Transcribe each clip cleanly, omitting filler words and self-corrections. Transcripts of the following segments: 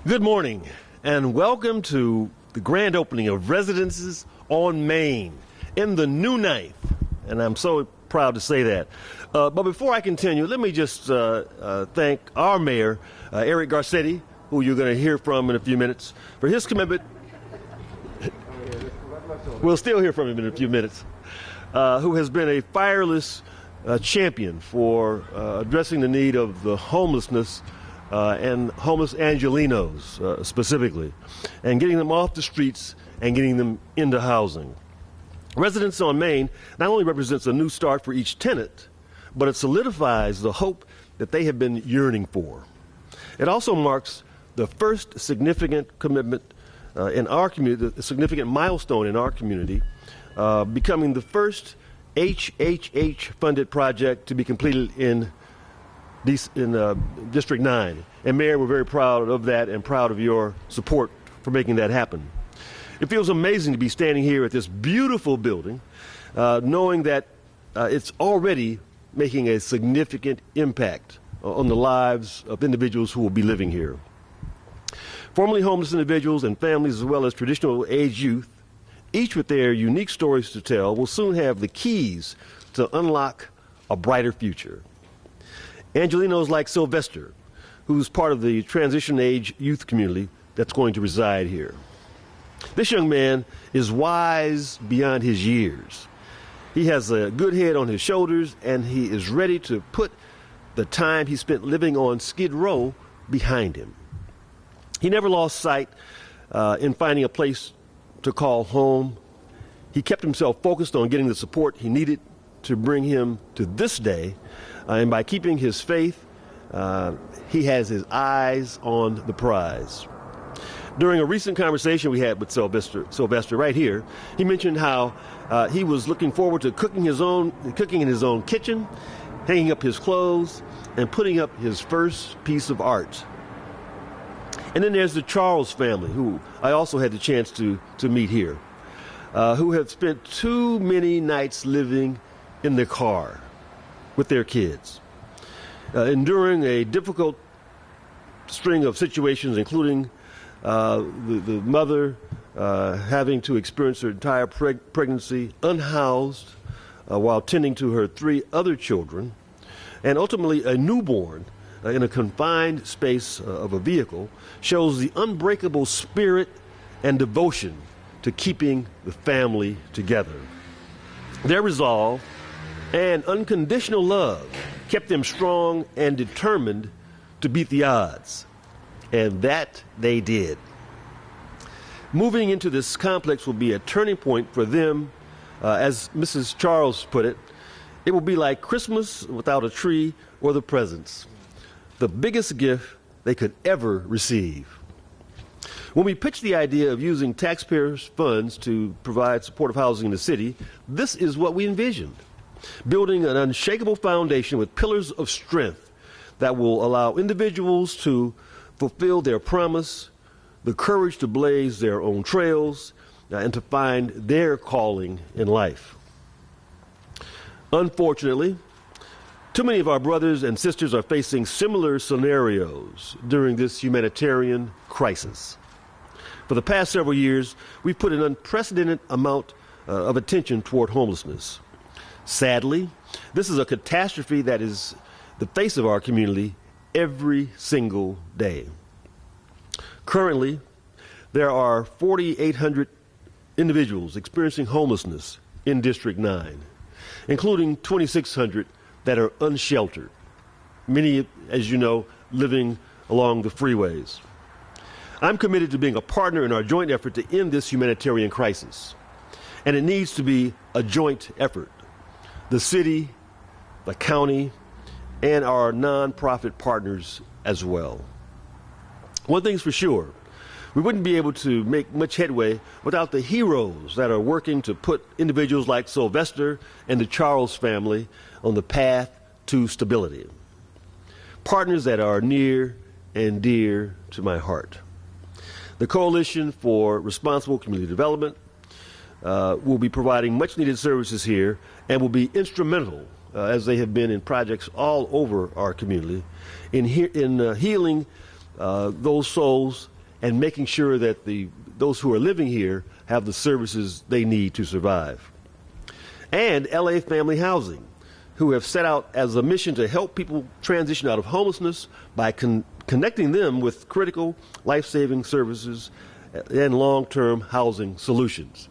Good morning and welcome to the grand opening of Residences on Main in the new ninth, and I'm so proud to say that. But before I continue, let me just thank our mayor, Eric Garcetti, who you're going to hear from in a few minutes, for his commitment. We'll still hear from him in a few minutes, who has been a tireless champion for addressing the need of the homelessness and homeless Angelenos specifically, and getting them off the streets and getting them into housing. Residence on Main not only represents a new start for each tenant, but it solidifies the hope that they have been yearning for. It also marks the first significant commitment in our community, a significant milestone in our community, becoming the first HHH-funded project to be completed in District 9. And Mayor, we're very proud of that and proud of your support for making that happen. It feels amazing to be standing here at this beautiful building, knowing that it's already making a significant impact on the lives of individuals who will be living here. Formerly homeless individuals and families, as well as traditional age youth, each with their unique stories to tell, will soon have the keys to unlock a brighter future. Angelenos like Sylvester, who's part of the transition age youth community that's going to reside here. This young man is wise beyond his years. He has a good head on his shoulders, and he is ready to put the time he spent living on Skid Row behind him. He never lost sight in finding a place to call home. He kept himself focused on getting the support he needed to bring him to this day, and by keeping his faith, he has his eyes on the prize. During a recent conversation we had with Sylvester right here, he mentioned how he was looking forward to cooking in his own kitchen, hanging up his clothes, and putting up his first piece of art. And then there's the Charles family, who I also had the chance to meet here, who have spent too many nights living in the car with their kids, enduring a difficult string of situations, including the mother having to experience her entire pregnancy unhoused while tending to her 3 other children, and ultimately a newborn in a confined space of a vehicle, shows the unbreakable spirit and devotion to keeping the family together. Their resolve and unconditional love kept them strong and determined to beat the odds. And that they did. Moving into this complex will be a turning point for them. As Mrs. Charles put it, it will be like Christmas without a tree or the presents. The biggest gift they could ever receive. When we pitched the idea of using taxpayers' funds to provide supportive housing in the city, this is what we envisioned. Building an unshakable foundation with pillars of strength that will allow individuals to fulfill their promise, the courage to blaze their own trails, and to find their calling in life. Unfortunately, too many of our brothers and sisters are facing similar scenarios during this humanitarian crisis. For the past several years, we've put an unprecedented amount of attention toward homelessness. Sadly, this is a catastrophe that is the face of our community every single day. Currently, there are 4,800 individuals experiencing homelessness in District 9, including 2,600 that are unsheltered, many, as you know, living along the freeways. I'm committed to being a partner in our joint effort to end this humanitarian crisis, and it needs to be a joint effort. The city, the county, and our nonprofit partners as well. One thing's for sure, we wouldn't be able to make much headway without the heroes that are working to put individuals like Sylvester and the Charles family on the path to stability. Partners that are near and dear to my heart. The Coalition for Responsible Community Development will be providing much needed services here and will be instrumental, as they have been in projects all over our community, in healing those souls and making sure that those who are living here have the services they need to survive. And LA Family Housing, who have set out as a mission to help people transition out of homelessness by connecting them with critical life-saving services and long-term housing solutions.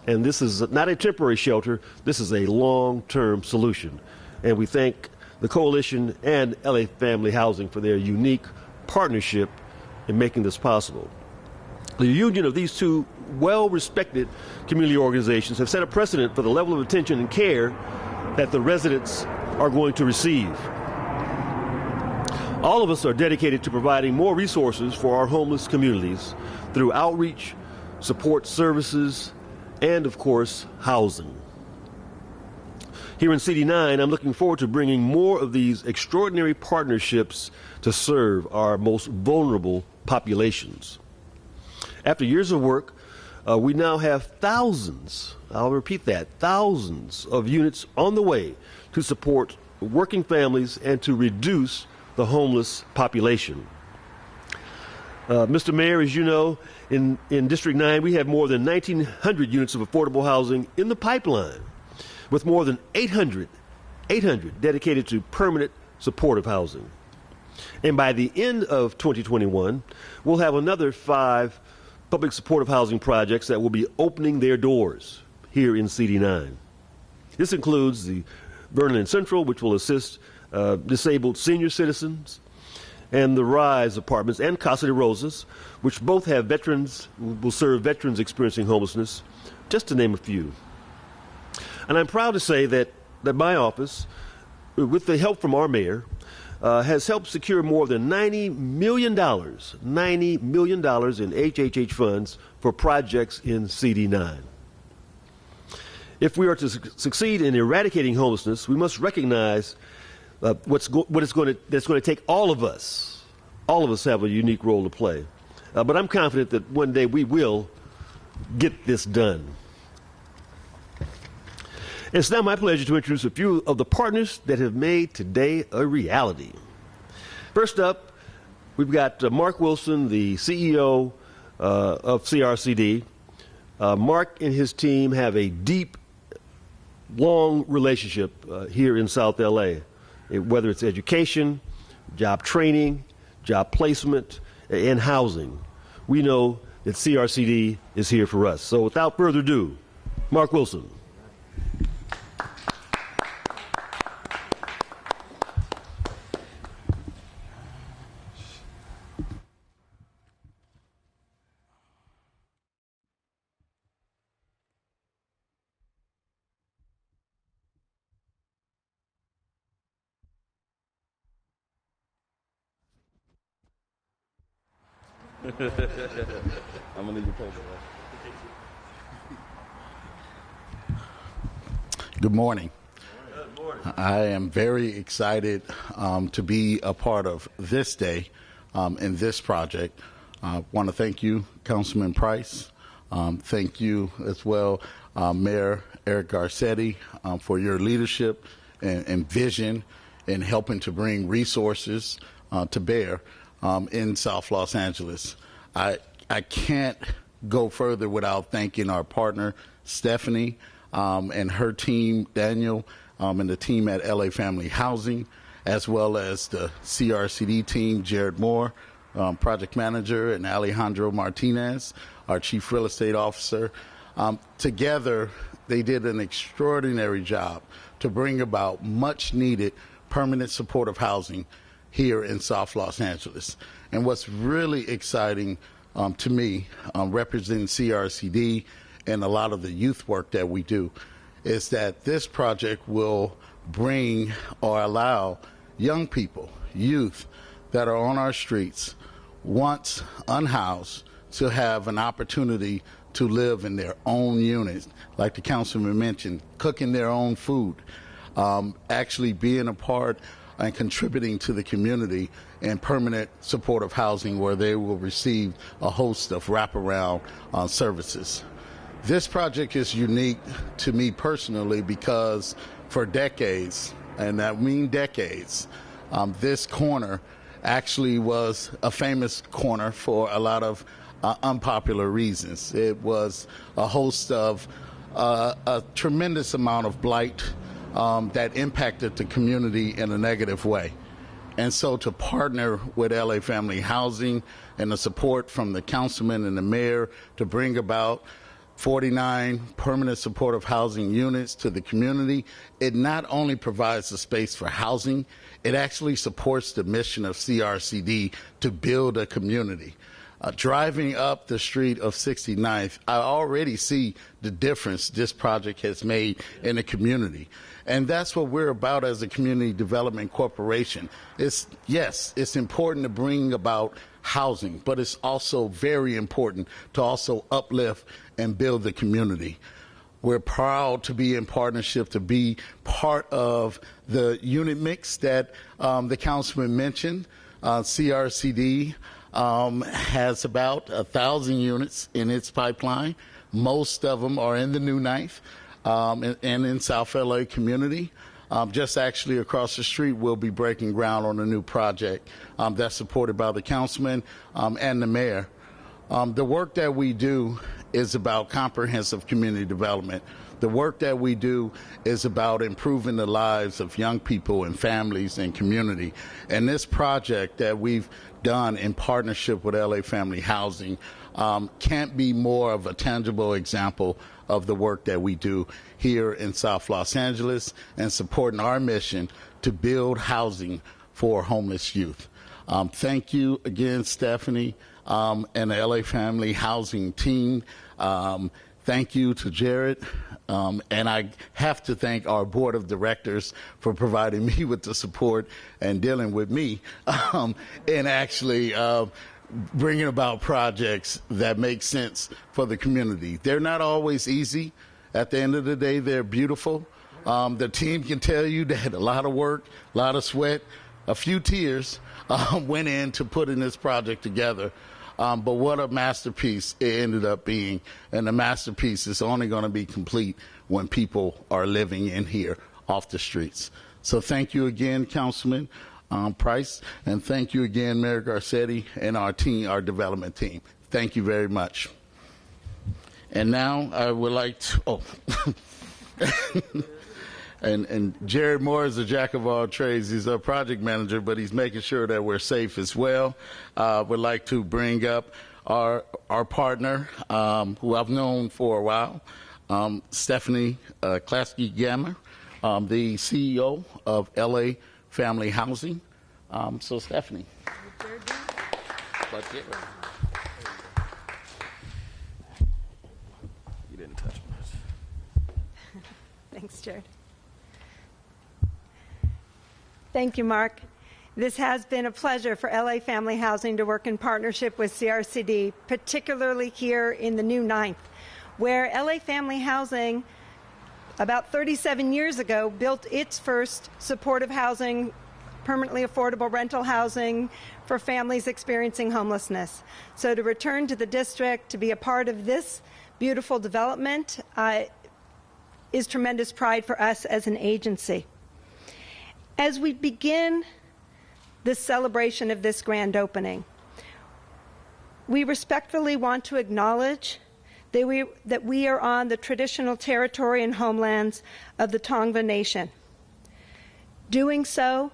And this is not a temporary shelter, this is a long-term solution. And we thank the Coalition and LA Family Housing for their unique partnership in making this possible. The union of these two well-respected community organizations have set a precedent for the level of attention and care that the residents are going to receive. All of us are dedicated to providing more resources for our homeless communities through outreach, support services, and of course, housing. Here in CD9, I'm looking forward to bringing more of these extraordinary partnerships to serve our most vulnerable populations. After years of work, we now have thousands, I'll repeat that, thousands of units on the way to support working families and to reduce the homeless population. Mr. Mayor, as you know, in District 9, we have more than 1,900 units of affordable housing in the pipeline, with more than 800 dedicated to permanent supportive housing. And by the end of 2021, we'll have another 5 public supportive housing projects that will be opening their doors here in CD9. This includes the Vernon Central, which will assist disabled senior citizens, and the Rise Apartments and Casa de Rosas, which both have will serve veterans experiencing homelessness, just to name a few. And I'm proud to say that my office, with the help from our mayor, has helped secure more than $90 million in HHH funds for projects in CD9. If we are to succeed in eradicating homelessness, we must recognize that's going to take all of us. All of us have a unique role to play. But I'm confident that one day we will get this done. It's now my pleasure to introduce a few of the partners that have made today a reality. First up, we've got Mark Wilson, the CEO of CRCD. Mark and his team have a deep, long relationship here in South LA, whether it's education, job training, job placement, and housing. We know that CRCD is here for us. So without further ado, Mark Wilson. I'm gonna leave your post. Good morning. Good morning. I am very excited to be a part of this day in this project. I want to thank you, Councilman Price. Thank you as well, Mayor Eric Garcetti, for your leadership and vision in helping to bring resources to bear in South Los Angeles. I can't go further without thanking our partner, Stephanie, and her team, Daniel, and the team at LA Family Housing, as well as the CRCD team, Jared Moore, project manager, and Alejandro Martinez, our chief real estate officer. Together, they did an extraordinary job to bring about much needed permanent supportive housing here in South Los Angeles. And what's really exciting to me, representing CRCD and a lot of the youth work that we do, is that this project will bring or allow young people, youth that are on our streets, once unhoused, to have an opportunity to live in their own units, like the councilman mentioned, cooking their own food, actually being a part and contributing to the community in permanent supportive housing where they will receive a host of wraparound services. This project is unique to me personally because for decades, and I mean decades, this corner actually was a famous corner for a lot of unpopular reasons. It was a host of a tremendous amount of blight that impacted the community in a negative way. And so to partner with LA Family Housing and the support from the councilman and the mayor to bring about 49 permanent supportive housing units to the community, it not only provides a space for housing, it actually supports the mission of CRCD to build a community. Driving up the street of 69th, I already see the difference this project has made in the community. And that's what we're about as a community development corporation. Yes, it's important to bring about housing, but it's also very important to also uplift and build the community. We're proud to be in partnership, to be part of the unit mix that the councilman mentioned. CRCD has about 1,000 units in its pipeline. Most of them are in the New Ninth and in South LA community. Just actually across the street, we'll be breaking ground on a new project that's supported by the councilman and the mayor. The work that we do is about comprehensive community development. The work that we do is about improving the lives of young people and families and community. And this project that we've done in partnership with LA Family Housing can't be more of a tangible example of the work that we do here in South Los Angeles and supporting our mission to build housing for homeless youth. Thank you again, Stephanie, and the LA Family Housing team. Thank you to Jared. And I have to thank our board of directors for providing me with the support and dealing with me and actually bringing about projects that make sense for the community. They're not always easy. At the end of the day, they're beautiful. The team can tell you that a lot of work, a lot of sweat, a few tears went into putting this project together. But what a masterpiece it ended up being. And the masterpiece is only going to be complete when people are living in here off the streets. So thank you again, Councilman Price, and thank you again, Mayor Garcetti, and our team, our development team. Thank you very much. And now I would like to, and Jared Moore is a jack of all trades. He's our project manager, but he's making sure that we're safe as well. Would like to bring up our partner, who I've known for a while, Stephanie Klasky-Gammer, the CEO of LA Family Housing. So Stephanie. You didn't touch much. Thanks, Jared. Thank you, Mark. This has been a pleasure for LA Family Housing to work in partnership with CRCD, particularly here in the New Ninth, where LA Family Housing, about 37 years ago, built its first supportive housing, permanently affordable rental housing for families experiencing homelessness. So to return to the district, to be a part of this beautiful development is tremendous pride for us as an agency. As we begin the celebration of this grand opening, we respectfully want to acknowledge that we are on the traditional territory and homelands of the Tongva Nation. Doing so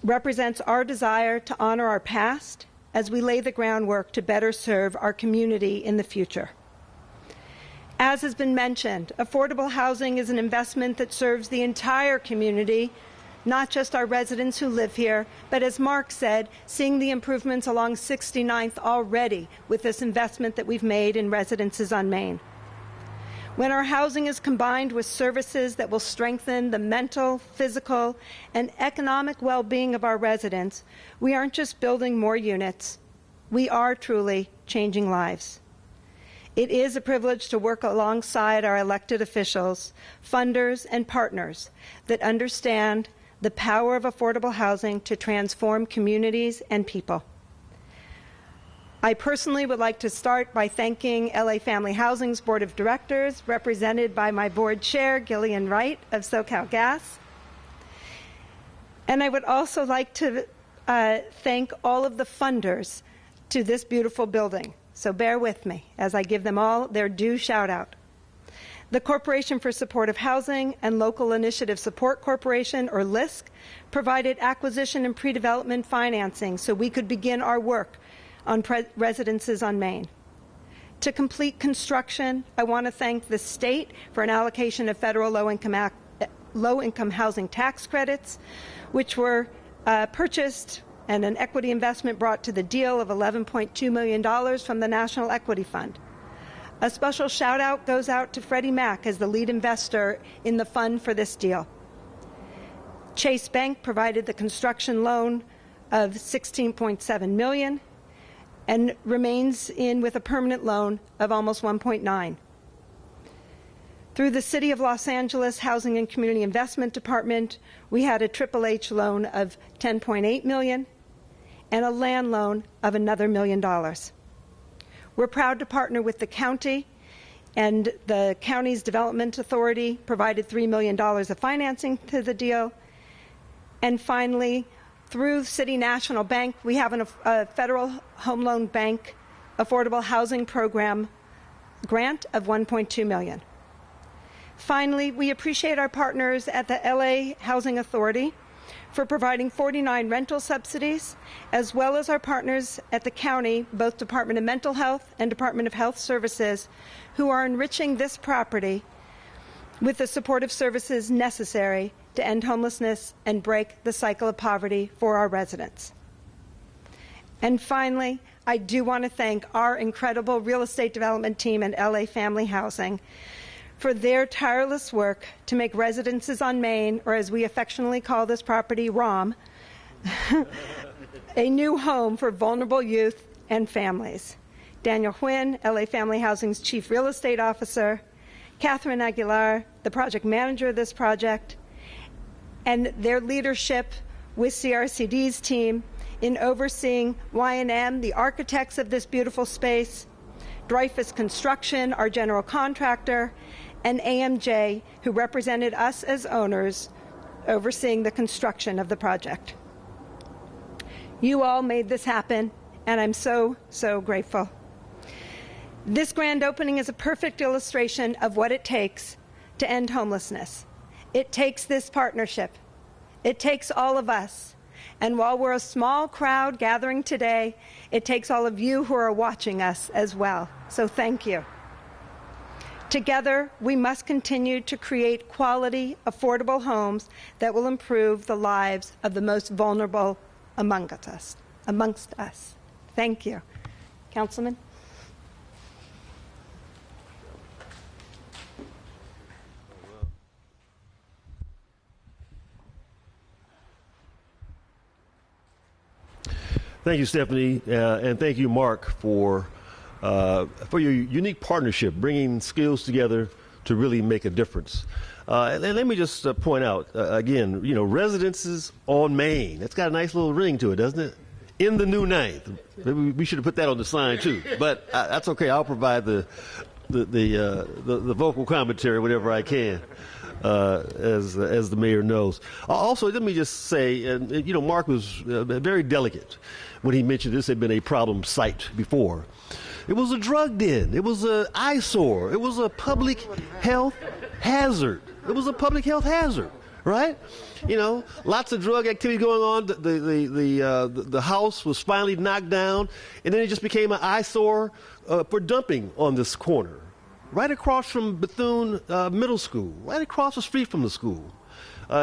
represents our desire to honor our past as we lay the groundwork to better serve our community in the future. As has been mentioned, affordable housing is an investment that serves the entire community, not just our residents who live here, but as Mark said, seeing the improvements along 69th already with this investment that we've made in residences on Main. When our housing is combined with services that will strengthen the mental, physical, and economic well-being of our residents, we aren't just building more units, we are truly changing lives. It is a privilege to work alongside our elected officials, funders, and partners that understand the power of affordable housing to transform communities and people. I personally would like to start by thanking LA Family Housing's Board of Directors, represented by my board chair, Gillian Wright of SoCal Gas, And I would also like to thank all of the funders to this beautiful building. So bear with me as I give them all their due shout out. The Corporation for Supportive Housing and Local Initiative Support Corporation, or LISC, provided acquisition and pre-development financing so we could begin our work on residences on Main. To complete construction, I want to thank the state for an allocation of federal low-income housing tax credits, which were purchased, and an equity investment brought to the deal of $11.2 million from the National Equity Fund. A special shout out goes out to Freddie Mac as the lead investor in the fund for this deal. Chase Bank provided the construction loan of $16.7 million and remains in with a permanent loan of almost $1.9. Through the City of Los Angeles Housing and Community Investment Department, we had a Triple H loan of $10.8 million and a land loan of another $1 million. We're proud to partner with the county, and the county's development authority provided $3 million of financing to the deal. And finally, through City National Bank, we have a federal home loan bank affordable housing program grant of $1.2 million. Finally, we appreciate our partners at the LA Housing Authority for providing 49 rental subsidies, as well as our partners at the county, both Department of Mental Health and Department of Health Services, who are enriching this property with the supportive services necessary to end homelessness and break the cycle of poverty for our residents. And finally, I do want to thank our incredible real estate development team and LA Family Housing for their tireless work to make residences on Main, or as we affectionately call this property, ROM, a new home for vulnerable youth and families. Daniel Huynh, LA Family Housing's Chief Real Estate Officer, Catherine Aguilar, the project manager of this project, and their leadership with CRCD's team in overseeing Y&M, the architects of this beautiful space, Dreyfus Construction, our general contractor, and AMJ, who represented us as owners, overseeing the construction of the project. You all made this happen, and I'm so, so grateful. This grand opening is a perfect illustration of what it takes to end homelessness. It takes this partnership. It takes all of us. And while we're a small crowd gathering today, it takes all of you who are watching us as well. So thank you. Together, we must continue to create quality, affordable homes that will improve the lives of the most vulnerable amongst us. Thank you. Councilman? Thank you, Stephanie, and thank you, Mark, for your unique partnership, bringing skills together to really make a difference. And let me just point out, again, residences on Main. That's got a nice little ring to it, doesn't it? In the new ninth. Maybe we should have put that on the sign, too. But that's okay. I'll provide the vocal commentary whenever I can. As the mayor knows. Also, let me just say, and Mark was very delicate when he mentioned this had been a problem site before. It was a drug den. It was an eyesore. It was a public health hazard. It was a public health hazard, right? Lots of drug activity going on. The house was finally knocked down, and then it just became an eyesore for dumping on this corner. Right across from Bethune Middle School, right across the street from the school.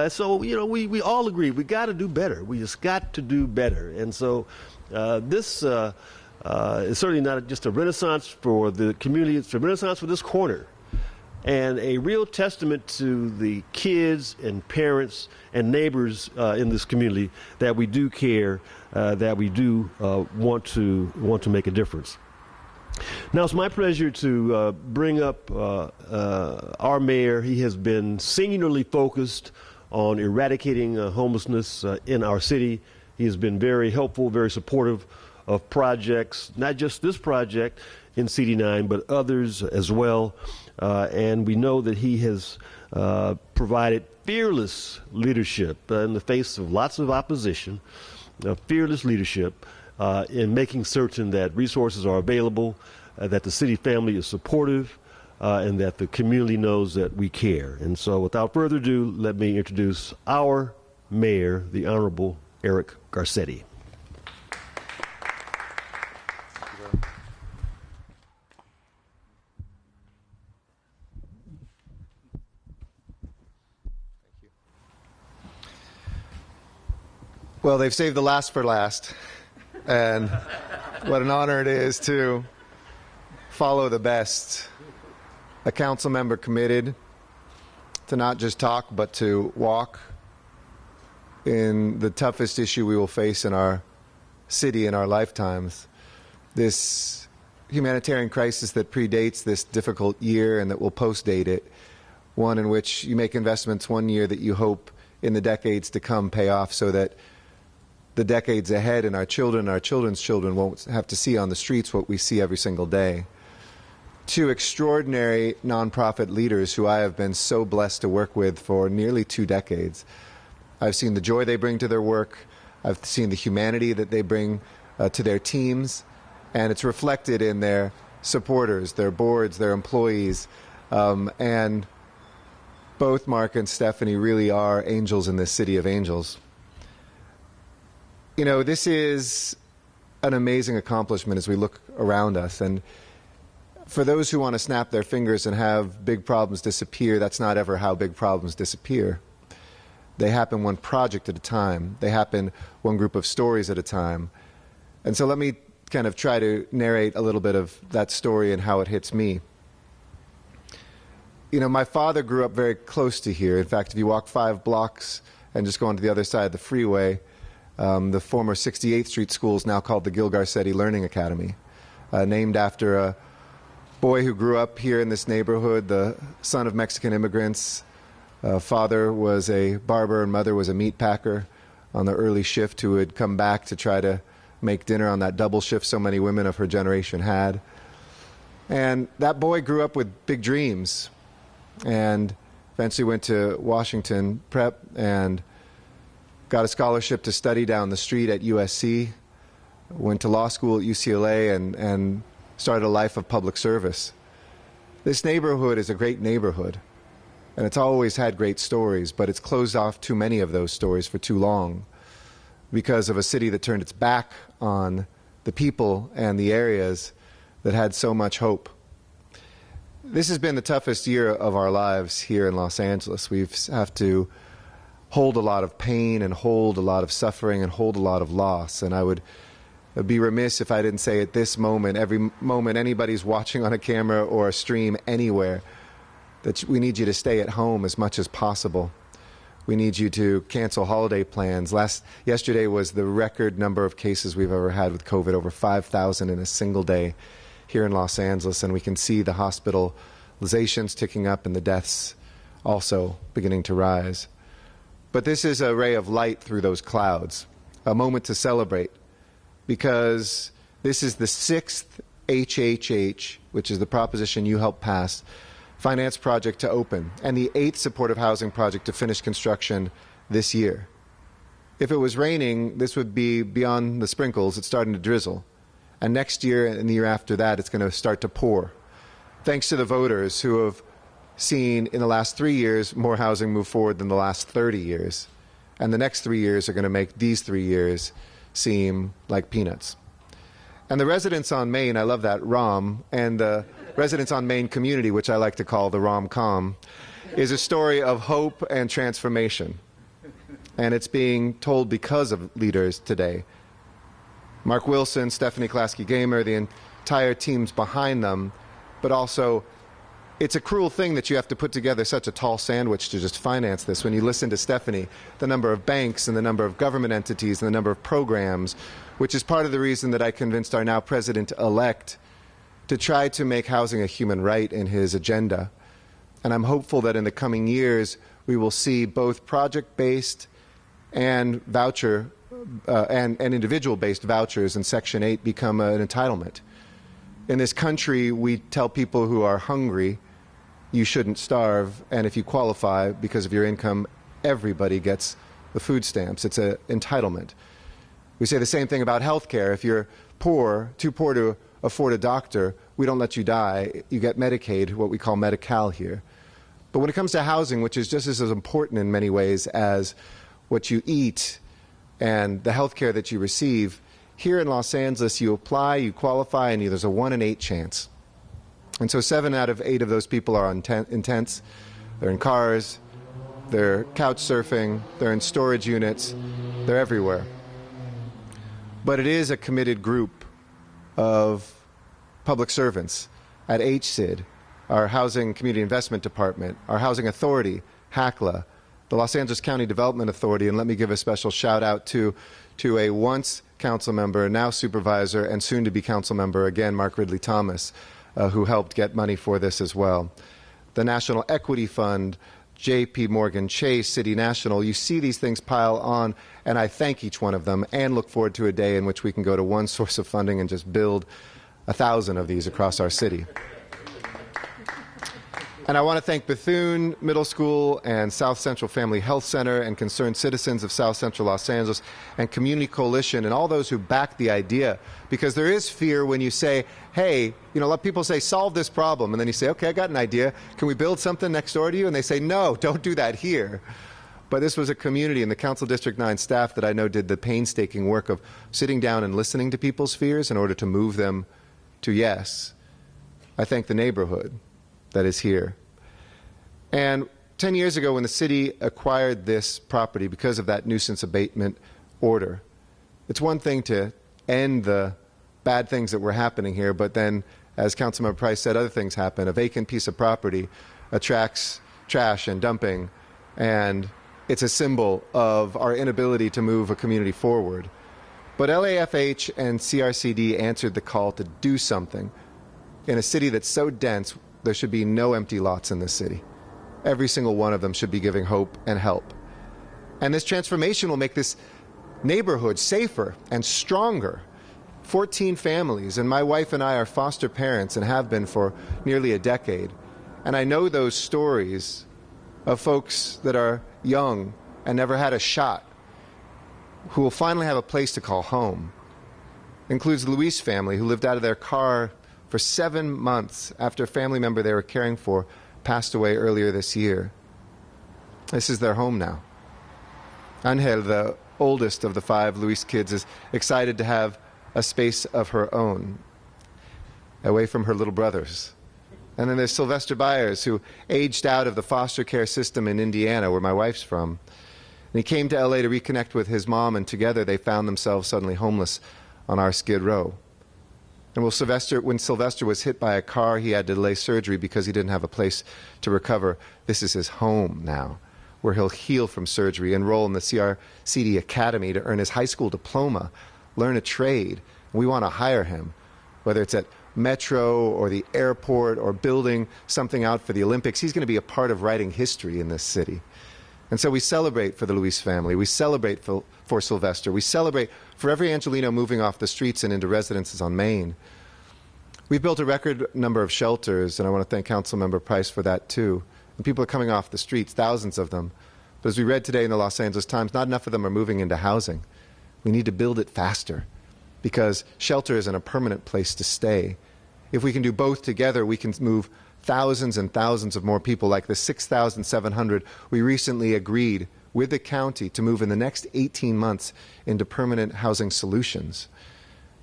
So, we all agree we got to do better. We just got to do better. And so this is certainly not just a renaissance for the community. It's a renaissance for this corner. And a real testament to the kids and parents and neighbors in this community that we do care, that we do want to make a difference. Now, it's my pleasure to bring up our mayor. He has been singularly focused on eradicating homelessness in our city. He has been very helpful, very supportive of projects, not just this project, in CD9, but others as well. And we know that he has provided fearless leadership in the face of lots of opposition, fearless leadership in making certain that resources are available, that the city family is supportive, and that the community knows that we care. And so without further ado, let me introduce our mayor, the Honorable Eric Garcetti. Well, they've saved the last for last, and what an honor it is to follow the best. A council member committed to not just talk, but to walk in the toughest issue we will face in our city in our lifetimes. This humanitarian crisis that predates this difficult year and that will post-date it, one in which you make investments one year that you hope in the decades to come pay off so that the decades ahead and our children's children won't have to see on the streets what we see every single day. Two extraordinary nonprofit leaders who I have been so blessed to work with for nearly 2 decades. I've seen the joy they bring to their work. I've seen the humanity that they bring to their teams, and it's reflected in their supporters, their boards, their employees, and both Mark and Stephanie really are angels in this city of angels. You know, this is an amazing accomplishment as we look around us. And for those who want to snap their fingers and have big problems disappear, that's not ever how big problems disappear. They happen one project at a time. They happen one group of stories at a time. And so let me kind of try to narrate a little bit of that story and how it hits me. You know, my father grew up very close to here. In fact, if you walk 5 blocks and just go onto the other side of the freeway, the former 68th Street School is now called the Garcetti Learning Academy, named after a boy who grew up here in this neighborhood, the son of Mexican immigrants. Father was a barber and mother was a meat packer on the early shift who had come back to try to make dinner on that double shift so many women of her generation had. And that boy grew up with big dreams and eventually went to Washington Prep and got a scholarship to study down the street at USC, went to law school at UCLA, and started a life of public service. This neighborhood is a great neighborhood, and it's always had great stories, but it's closed off too many of those stories for too long because of a city that turned its back on the people and the areas that had so much hope. This has been the toughest year of our lives here in Los Angeles. We have to hold a lot of pain and hold a lot of suffering and hold a lot of loss. And I would be remiss if I didn't say at this moment, every moment anybody's watching on a camera or a stream anywhere, that we need you to stay at home as much as possible. We need you to cancel holiday plans. Yesterday was the record number of cases we've ever had with COVID, over 5,000 in a single day here in Los Angeles, and we can see the hospitalizations ticking up and the deaths also beginning to rise. But this is a ray of light through those clouds, a moment to celebrate, because this is the 6th HHH, which is the proposition you helped pass, finance project to open, and the 8th supportive housing project to finish construction this year. If it was raining, this would be beyond the sprinkles. It's starting to drizzle. And next year and the year after that, it's going to start to pour. Thanks to the voters who have seen in the last 3 years more housing move forward than the last 30 years. And the next 3 years are going to make these 3 years seem like peanuts. And the residents on Main, I love that, ROM, and the residents on Main community, which I like to call the rom-com, is a story of hope and transformation. And it's being told because of leaders today. Mark Wilson, Stephanie Klasky-Gamer, the entire teams behind them, but also it's a cruel thing that you have to put together such a tall sandwich to just finance this. When you listen to Stephanie, the number of banks and the number of government entities and the number of programs, which is part of the reason that I convinced our now president-elect to try to make housing a human right in his agenda. And I'm hopeful that in the coming years, we will see both project-based and voucher and individual-based vouchers in Section 8 become an entitlement. In this country, we tell people who are hungry, you shouldn't starve, and if you qualify because of your income, everybody gets the food stamps. It's an entitlement. We say the same thing about health care. If you're poor, too poor to afford a doctor, we don't let you die. You get Medicaid, what we call Medi-Cal here. But when it comes to housing, which is just as important in many ways as what you eat and the health care that you receive, here in Los Angeles, you apply, you qualify, and there's a 1 in 8 chance. And so 7 out of 8 of those people are in tents. They're in cars, they're couch surfing, they're in storage units, they're everywhere. But it is a committed group of public servants at HCID, our Housing Community Investment Department, our Housing Authority, HACLA, the Los Angeles County Development Authority, and let me give a special shout out to a once council member, now supervisor, and soon to be council member again, Mark Ridley Thomas, who helped get money for this as well. The National Equity Fund, J.P. Morgan Chase, City National, you see these things pile on, and I thank each one of them and look forward to a day in which we can go to one source of funding and just build 1,000 of these across our city. And I want to thank Bethune Middle School and South Central Family Health Center and concerned citizens of South Central Los Angeles and Community Coalition and all those who back the idea, because there is fear when you say, hey, a lot of people say, solve this problem, and then you say, okay, I got an idea. Can we build something next door to you? And they say, no, don't do that here. But this was a community, and the Council District 9 staff that I know did the painstaking work of sitting down and listening to people's fears in order to move them to yes. I thank the neighborhood that is here. And 10 years ago, when the city acquired this property because of that nuisance abatement order, it's one thing to end the bad things that were happening here, but then, as Councilmember Price said, other things happen. A vacant piece of property attracts trash and dumping, and it's a symbol of our inability to move a community forward. But LAFH and CRCD answered the call to do something. In a city that's so dense, there should be no empty lots in this city. Every single one of them should be giving hope and help. And this transformation will make this neighborhood safer and stronger. 14 families, and my wife and I are foster parents and have been for nearly a decade. And I know those stories of folks that are young and never had a shot, who will finally have a place to call home. It includes the Luis family, who lived out of their car for 7 months after a family member they were caring for passed away earlier this year. This is their home now. Angel, the oldest of the 5 Luis kids, is excited to have a space of her own, away from her little brothers. And then there's Sylvester Byers, who aged out of the foster care system in Indiana, where my wife's from. And he came to LA to reconnect with his mom, and together they found themselves suddenly homeless on our Skid Row. And when Sylvester was hit by a car, he had to delay surgery because he didn't have a place to recover. This is his home now, where he'll heal from surgery, enroll in the CRCD Academy to earn his high school diploma, learn a trade. We want to hire him, whether it's at Metro or the airport or building something out for the Olympics. He's going to be a part of writing history in this city. And so we celebrate for the Luis family. We celebrate for Sylvester. We celebrate for every Angelino moving off the streets and into residences on Main. We've built a record number of shelters, and I want to thank Councilmember Price for that too. And people are coming off the streets, thousands of them. But as we read today in the Los Angeles Times, not enough of them are moving into housing. We need to build it faster, because shelter isn't a permanent place to stay. If we can do both together, we can move thousands and thousands of more people, like the 6,700 we recently agreed with the county to move in the next 18 months into permanent housing solutions.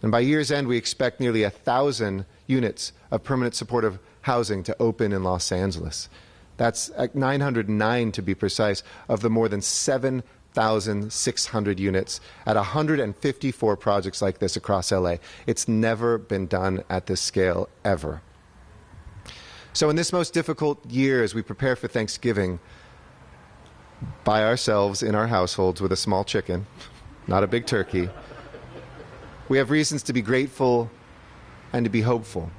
And by year's end, we expect nearly 1,000 units of permanent supportive housing to open in Los Angeles. That's 909 to be precise, of the more than 7,600 units at 154 projects like this across LA. It's never been done at this scale, ever. So in this most difficult year, as we prepare for Thanksgiving, by ourselves in our households with a small chicken, not a big turkey, we have reasons to be grateful and to be hopeful.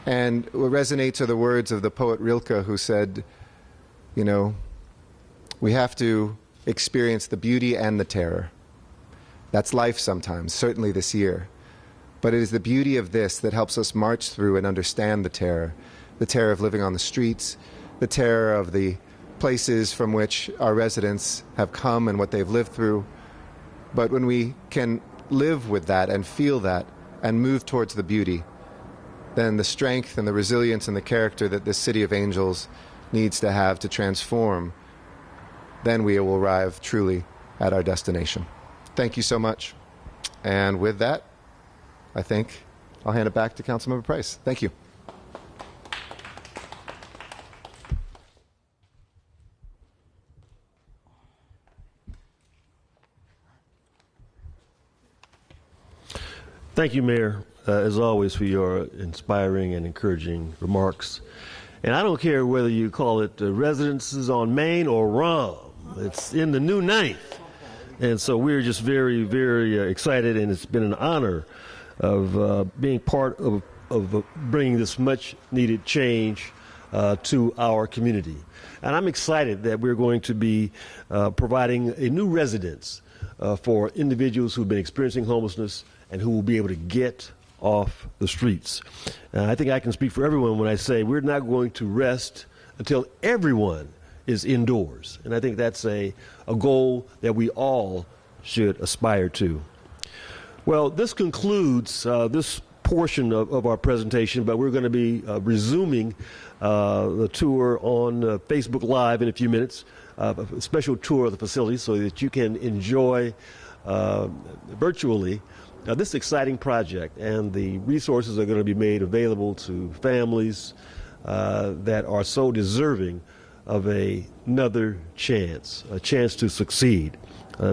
And what resonates are the words of the poet Rilke, who said, we have to experience the beauty and the terror. That's life sometimes, certainly this year. But it is the beauty of this that helps us march through and understand the terror of living on the streets, the terror of the places from which our residents have come and what they've lived through. But when we can live with that and feel that and move towards the beauty, then the strength and the resilience and the character that this city of angels needs to have to transform, then we will arrive truly at our destination. Thank you so much. And with that, I think I'll hand it back to Councilmember Price. Thank you. Thank you, Mayor, as always, for your inspiring and encouraging remarks. And I don't care whether you call it residences on Main or ROM. It's in the new ninth. And so we're just very, very excited, and it's been an honor of being part of bringing this much-needed change to our community. And I'm excited that we're going to be providing a new residence for individuals who've been experiencing homelessness and who will be able to get off the streets. I think I can speak for everyone when I say we're not going to rest until everyone is indoors. And I think that's a goal that we all should aspire to. Well, this concludes this portion of our presentation, but we're going to be resuming the tour on Facebook Live in a few minutes, a special tour of the facility so that you can enjoy virtually this exciting project, and the resources are going to be made available to families that are so deserving of another chance, a chance to succeed.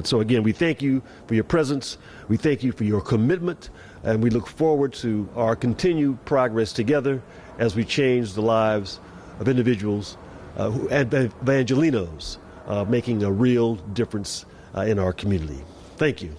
So again, we thank you for your presence, we thank you for your commitment, and we look forward to our continued progress together as we change the lives of individuals and evangelinos, making a real difference in our community. Thank you.